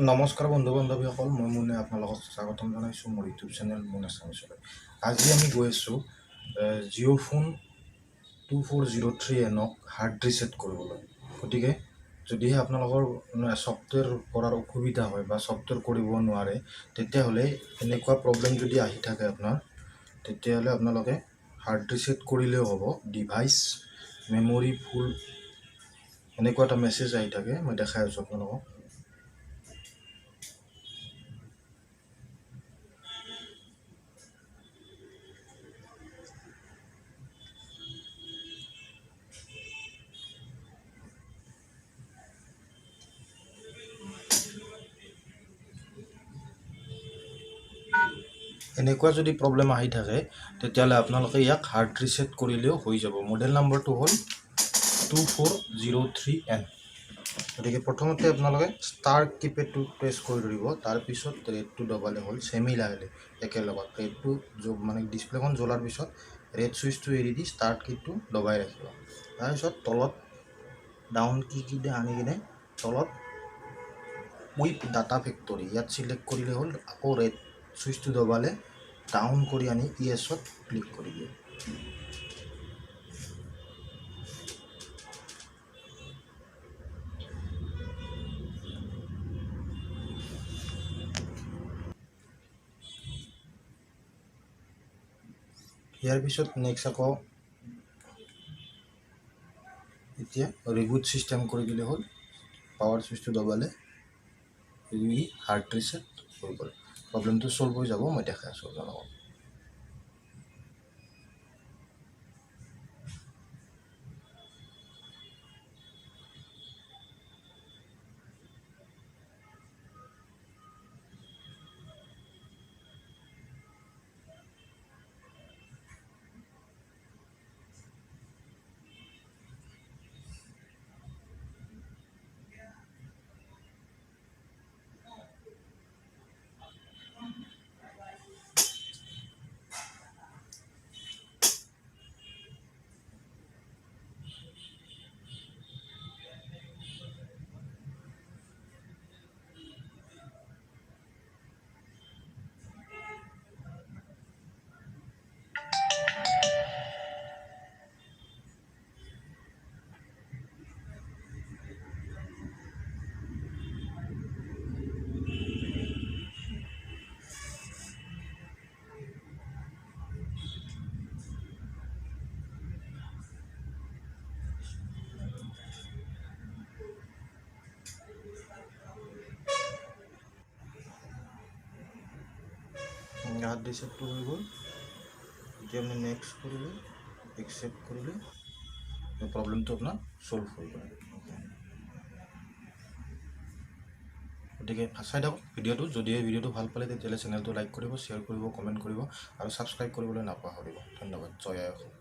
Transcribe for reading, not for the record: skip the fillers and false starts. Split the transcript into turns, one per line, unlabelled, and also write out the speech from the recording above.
নমস্কাৰ বন্ধু বান্ধৱীসকল, মই মুনে আপোনালোকক স্বাগতম জনাইছোঁ মোৰ ইউটিউব চেনেল মুন আছামিছলৈ। আজি আমি গৈ আছোঁ জিঅ' ফোন 2403Nক হাৰ্ড ৰিছেট কৰিবলৈ। গতিকে যদিহে আপোনালোকৰ ছফ্টৱেৰ কৰাৰ অসুবিধা হয় বা ছফ্টৱেৰ কৰিব নোৱাৰে, তেতিয়াহ'লে এনেকুৱা প্ৰব্লেম যদি আহি থাকে আপোনাৰ, তেতিয়াহ'লে আপোনালোকে হাৰ্ড ৰিছেট কৰিলেও হ'ব। ডিভাইচ মেমৰি ফুল এনেকুৱা এটা মেছেজ আহি থাকে, মই দেখাই আছোঁ আপোনালোকক। এনেকুৱা যদি প্ৰব্লেম আহি থাকে, তেতিয়াহ'লে আপোনালোকে ইয়াক হাৰ্ড ৰিছেট কৰিলেও হৈ যাব। মডেল নাম্বাৰটো হ'ল 2403N। গতিকে প্ৰথমতে আপোনালোকে ষ্টাৰ কিপেডটো প্ৰেছ কৰি ধৰিব, তাৰপিছত ৰেডটো দবালে হ'ল চেমি লাহে একেলগত। ৰেডটো মানে ডিছপ্লেখন জ্বলাৰ পিছত ৰেড চুইচটো এৰি দি ষ্টাৰ্ট কিটো দবাই ৰাখিব। তাৰপিছত তলত ডাউন কি আনি কিনে তলত উইপ ডাটা ফেক্টৰী ইয়াত চিলেক্ট কৰিলে হ'ল। আকৌ ৰেড চুইচটো দবালে ডাউন কৰি আনি ইয়েছত ক্লিক কৰি দিয়ে। ইয়াৰ পিছত নেক্সট আকৌ এতিয়া ৰিবুট ছিষ্টেম কৰি দিলে হ'ল। পাৱাৰ চুইচটো দবালে হাৰ্ড ৰিছেট হৈ গ'ল। প্ৰব্লেমটো ছল্ভ হৈ যাব, মই দেখাই আছোঁ আপোনালোকক। হাৰ্ড ৰিছেটটো হৈ গ'ল। এতিয়া আপুনি নেক্সট কৰিলে, একচেপ্ট কৰিলে, প্ৰব্লেমটো আপোনাৰ ছল্ভ হৈ গ'ল। গতিকে চাই থাকক ভিডিঅ'টো। যদিহে ভিডিঅ'টো ভাল পালে তেতিয়াহ'লে চেনেলটো লাইক কৰিব, শ্বেয়াৰ কৰিব, কমেণ্ট কৰিব আৰু ছাবস্ক্ৰাইব কৰিবলৈ নাপাহৰিব। ধন্যবাদ। জয় আই অসম।